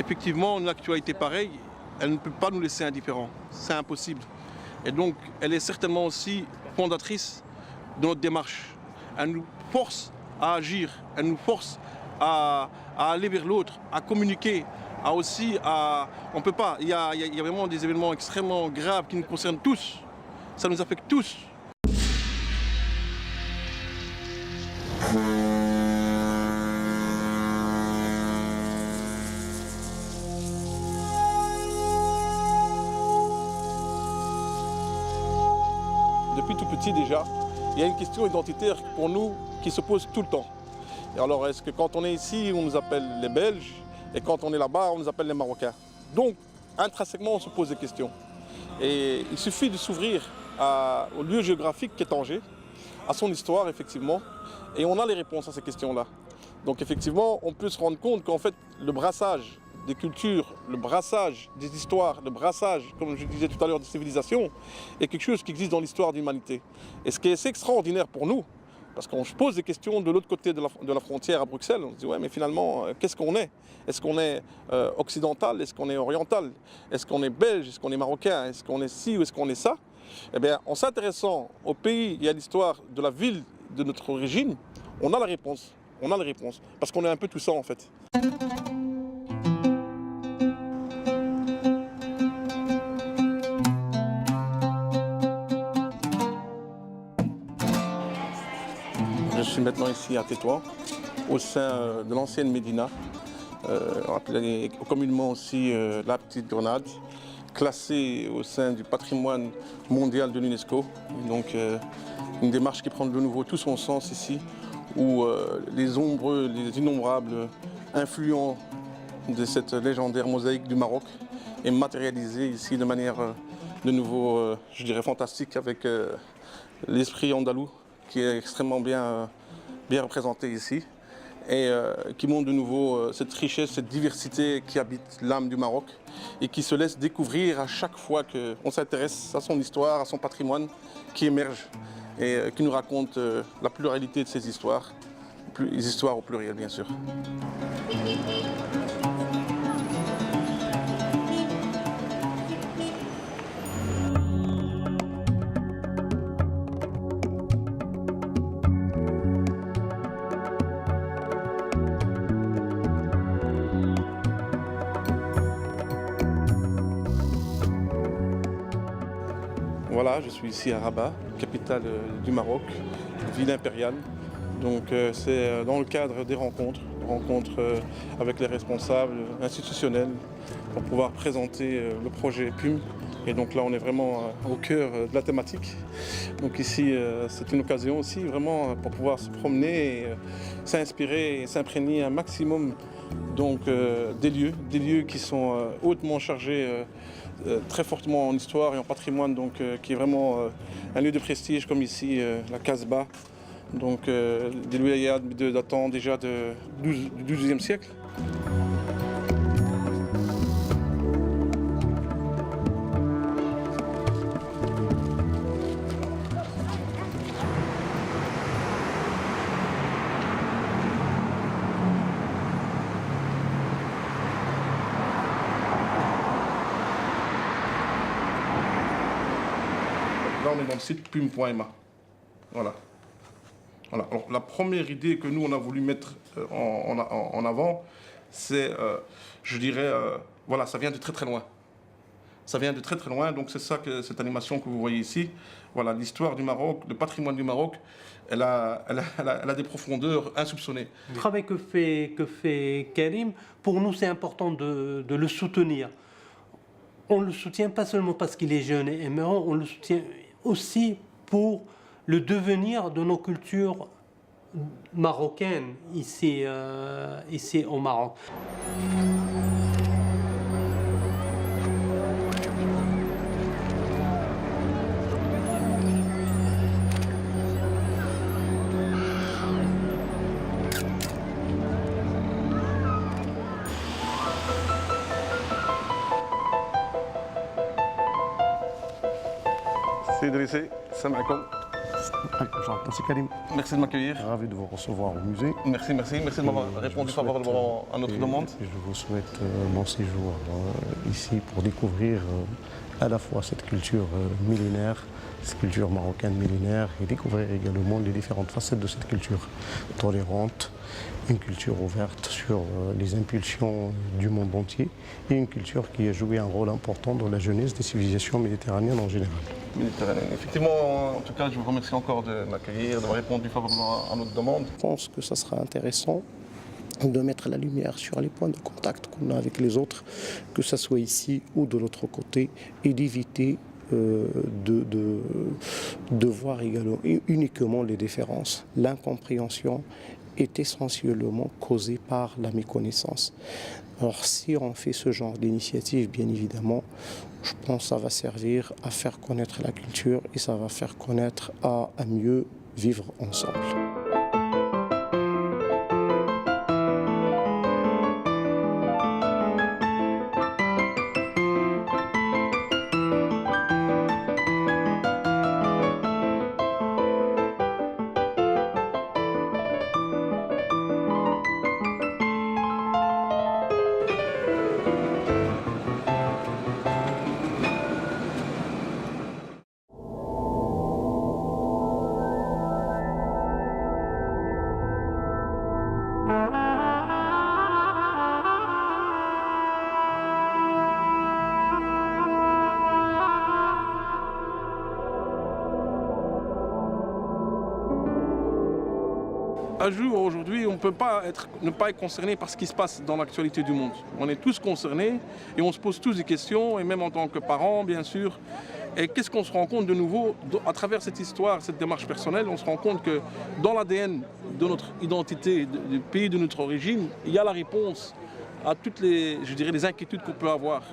effectivement, une actualité pareille, elle ne peut pas nous laisser indifférents. C'est impossible. Et donc, elle est certainement aussi fondatrice de notre démarche. Elle nous force à agir, elle nous force à aller vers l'autre, à communiquer, à aussi on ne peut pas, il y a vraiment des événements extrêmement graves qui nous concernent tous. Ça nous affecte tous. Depuis tout petit déjà, il y a une question identitaire pour nous qui se pose tout le temps. Et alors, est-ce que quand on est ici, on nous appelle les Belges, et quand on est là-bas, on nous appelle les Marocains? Donc, intrinsèquement, on se pose des questions. Et il suffit de s'ouvrir au lieu géographique qu'est Tanger, à son histoire, effectivement, et on a les réponses à ces questions-là. Donc, effectivement, on peut se rendre compte qu'en fait, le brassage des cultures, le brassage des histoires, le brassage, comme je disais tout à l'heure, des civilisations, est quelque chose qui existe dans l'histoire de l'humanité. Et ce qui est assez extraordinaire pour nous, parce qu'on se pose des questions de l'autre côté de la frontière à Bruxelles, on se dit ouais mais finalement qu'est-ce qu'on est? Est-ce qu'on est occidental? Est-ce qu'on est oriental? Est-ce qu'on est belge? Est-ce qu'on est marocain? Est-ce qu'on est ci ou est-ce qu'on est ça? Eh bien en s'intéressant au pays et à l'histoire de la ville de notre origine, on a la réponse. On a la réponse. Parce qu'on est un peu tout ça en fait. Je suis maintenant ici à Tétouan, au sein de l'ancienne Médina, appelée communément aussi la Petite Grenade, classée au sein du patrimoine mondial de l'UNESCO. Donc une démarche qui prend de nouveau tout son sens ici, où les innombrables influents de cette légendaire mosaïque du Maroc est matérialisée ici de manière de nouveau, je dirais, fantastique avec l'esprit andalou, qui est extrêmement bien représenté ici et qui montre de nouveau cette richesse, cette diversité qui habite l'âme du Maroc et qui se laisse découvrir à chaque fois qu'on s'intéresse à son histoire, à son patrimoine qui émerge et qui nous raconte la pluralité de ces histoires, les histoires au pluriel bien sûr. Voilà, je suis ici à Rabat, capitale du Maroc, ville impériale. Donc c'est dans le cadre des rencontres avec les responsables institutionnels pour pouvoir présenter le projet PUM. Et donc là on est vraiment au cœur de la thématique. Donc ici c'est une occasion aussi vraiment pour pouvoir se promener et s'inspirer et s'imprégner un maximum donc, des lieux qui sont hautement chargés très fortement en histoire et en patrimoine, donc qui est vraiment un lieu de prestige comme ici, la Casbah, donc des lieux datant déjà du XIIe siècle. Là, on est dans le site pum.ma. Voilà. Voilà. Alors, la première idée que nous, on a voulu mettre en avant, c'est, je dirais, voilà, ça vient de très très loin. Ça vient de très très loin, donc c'est ça que cette animation que vous voyez ici. Voilà, l'histoire du Maroc, le patrimoine du Maroc, elle a des profondeurs insoupçonnées. Le travail que fait Karim, pour nous, c'est important de le soutenir. On le soutient pas seulement parce qu'il est jeune et aimant, on le soutient aussi pour le devenir de nos cultures marocaines ici au Maroc. C'est dressé, ça m'accorde. Monsieur Karim, Merci de m'accueillir. ravi de vous recevoir au musée. Merci de m'avoir répondu favorablement à notre demande. Je vous souhaite bon séjour ici pour découvrir à la fois cette culture millénaire, cette culture marocaine millénaire, et découvrir également les différentes facettes de cette culture tolérante, une culture ouverte sur les impulsions du monde entier et une culture qui a joué un rôle important dans la jeunesse des civilisations méditerranéennes en général. Effectivement, en tout cas, je vous remercie encore de m'accueillir, d'avoir répondu favorablement à notre demande. Je pense que ça sera intéressant de mettre la lumière sur les points de contact qu'on a avec les autres, que ce soit ici ou de l'autre côté, et d'éviter de voir également uniquement les différences. L'incompréhension est essentiellement causée par la méconnaissance. Alors si on fait ce genre d'initiative, bien évidemment, je pense que ça va servir à faire connaître la culture et ça va faire connaître à mieux vivre ensemble. À jour, aujourd'hui, on ne peut pas ne pas être concerné par ce qui se passe dans l'actualité du monde. On est tous concernés et on se pose tous des questions, et même en tant que parents, bien sûr. Et qu'est-ce qu'on se rend compte de nouveau à travers cette histoire, cette démarche personnelle? On se rend compte que dans l'ADN de notre identité, du pays de notre origine, il y a la réponse à toutes les, je dirais, les inquiétudes qu'on peut avoir.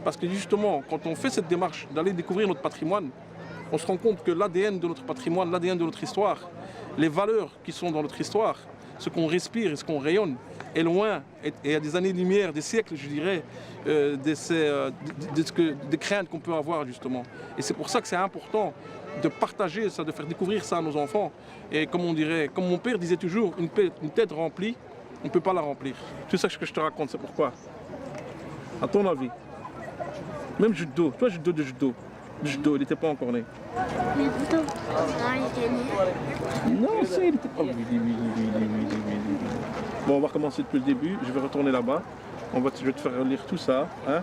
Parce que justement, quand on fait cette démarche d'aller découvrir notre patrimoine, on se rend compte que l'ADN de notre patrimoine, l'ADN de notre histoire, les valeurs qui sont dans notre histoire, ce qu'on respire et ce qu'on rayonne, est loin, et à des années-lumière, des siècles, je dirais, des craintes qu'on peut avoir, justement. Et c'est pour ça que c'est important de partager ça, de faire découvrir ça à nos enfants. Et comme on dirait, comme mon père disait toujours, une tête remplie, on ne peut pas la remplir. C'est ça que je te raconte, c'est pourquoi. À ton avis, même judo, toi judo de judo. Judo, il n'était pas encore né. Mais plutôt, non, il était né. Non, ça, il n'était pas. Oui. Bon, on va recommencer depuis le début. Je vais retourner là-bas. Je vais te faire lire tout ça. Hein.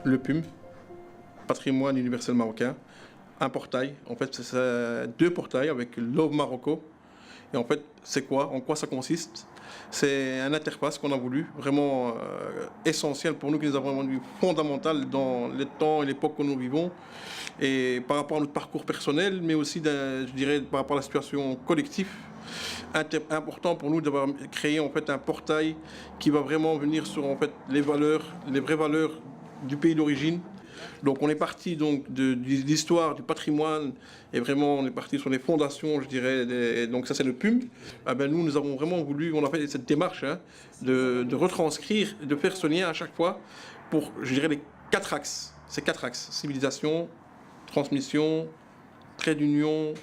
Le PUM, Patrimoine universel marocain, un portail. En fait, c'est deux portails avec Love Marocco. Et en fait, c'est quoi? En quoi ça consiste? C'est un interface qu'on a voulu, vraiment essentiel pour nous, qui nous a vraiment vu fondamental dans les temps et l'époque que nous vivons, et par rapport à notre parcours personnel, mais aussi, je dirais, par rapport à la situation collective. Important pour nous d'avoir créé en fait un portail qui va vraiment venir sur en fait les valeurs, les vraies valeurs du pays d'origine. Donc on est parti donc de l'histoire, du patrimoine, et vraiment on est parti sur les fondations, je dirais, donc ça c'est le PUM. Ah ben nous avons vraiment voulu, on a fait cette démarche de retranscrire, de faire ce lien à chaque fois pour, je dirais, les 4 axes. Ces 4 axes: civilisation, transmission, trait d'union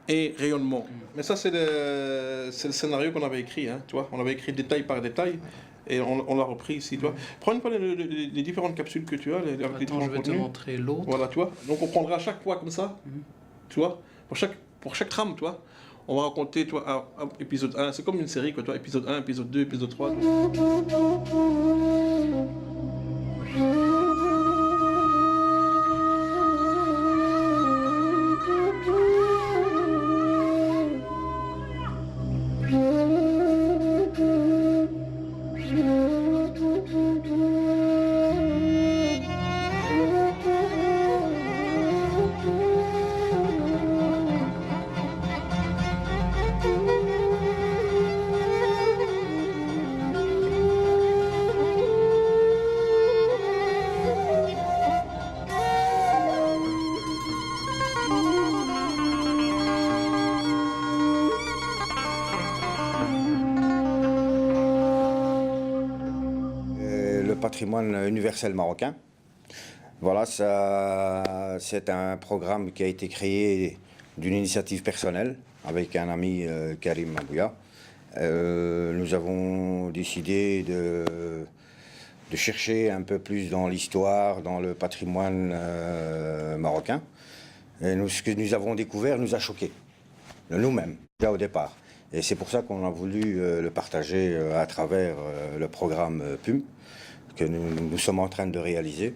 et rayonnement. Mais ça c'est le scénario qu'on avait écrit, tu vois, on avait écrit détail par détail. Et on l'a repris ici, tu vois. Prends une fois les différentes capsules que tu as. Attends, je vais te montrer l'autre. Voilà, tu vois. Donc on prendra à chaque fois comme ça, tu vois. Pour chaque trame, tu vois. On va raconter, toi, épisode 1, c'est comme une série, quoi, toi, épisode 1, épisode 2, épisode 3. Le patrimoine universel marocain. Voilà, c'est un programme qui a été créé d'une initiative personnelle avec un ami, Karim Mabouya. Nous avons décidé de chercher un peu plus dans l'histoire, dans le patrimoine marocain. Et ce que nous avons découvert nous a choqués, nous-mêmes, déjà au départ. Et c'est pour ça qu'on a voulu le partager à travers le programme PUM, que nous sommes en train de réaliser.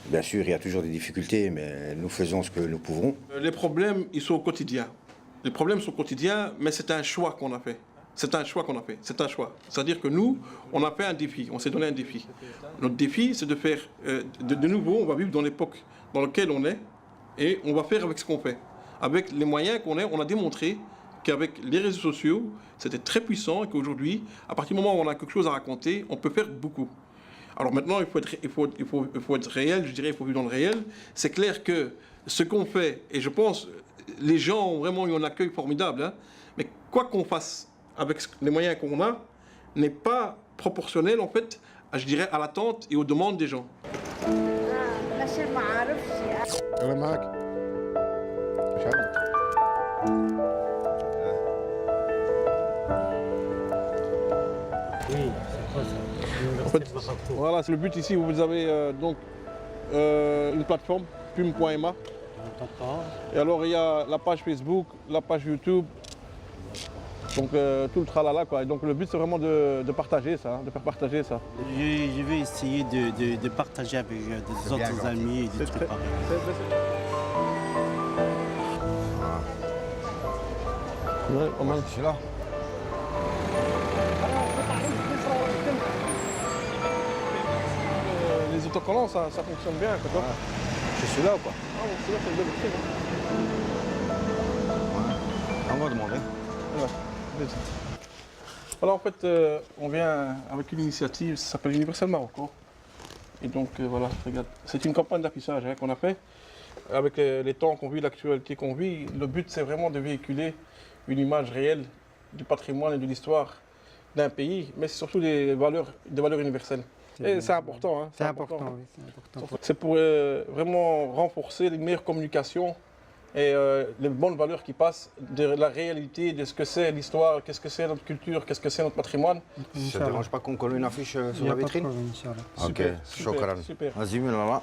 Bien sûr, il y a toujours des difficultés, mais nous faisons ce que nous pouvons. Les problèmes, ils sont au quotidien. Les problèmes sont quotidiens, mais c'est un choix qu'on a fait. C'est un choix qu'on a fait. C'est un choix. C'est-à-dire que nous, on a fait un défi. On s'est donné un défi. Notre défi, c'est de faire... de nouveau, on va vivre dans l'époque dans laquelle on est, et on va faire avec ce qu'on fait. Avec les moyens qu'on a, on a démontré qu'avec les réseaux sociaux, c'était très puissant et qu'aujourd'hui, à partir du moment où on a quelque chose à raconter, on peut faire beaucoup. Alors maintenant, il faut être réel, je dirais, il faut vivre dans le réel. C'est clair que ce qu'on fait, et je pense, les gens ont vraiment eu un accueil formidable, hein, mais quoi qu'on fasse avec les moyens qu'on a, n'est pas proportionnel, en fait, je dirais, à l'attente et aux demandes des gens. Oui, c'est quoi ça? En fait, voilà, c'est le but ici. Vous avez donc une plateforme, pum.ma. Et alors il y a la page Facebook, la page YouTube, donc tout le tralala quoi. Et donc le but c'est vraiment de partager ça, de faire partager ça. Je vais essayer de partager avec des autres amis et des trucs pareils. Ouais, pas mal. C'est là. Les autocollants ça fonctionne bien quoi. Je suis là quoi. Ah, bon, c'est là, c'est le début, On va demander. ouais. Alors en fait, on vient avec une initiative, ça s'appelle Universel Marocco. Et donc voilà, regarde, c'est une campagne d'affichage hein, qu'on a fait. Avec les temps qu'on vit, l'actualité qu'on vit, le but c'est vraiment de véhiculer une image réelle du patrimoine et de l'histoire d'un pays, mais c'est surtout des valeurs universelles. Et c'est important. Hein, C'est important, oui, c'est important. C'est pour vraiment renforcer les meilleures communications et les bonnes valeurs qui passent de la réalité, de ce que c'est l'histoire, qu'est-ce que c'est notre culture, qu'est-ce que c'est notre patrimoine. Ça ne dérange pas qu'on colle une affiche sur la vitrine? Super, super, super. Vas-y, mets-la là.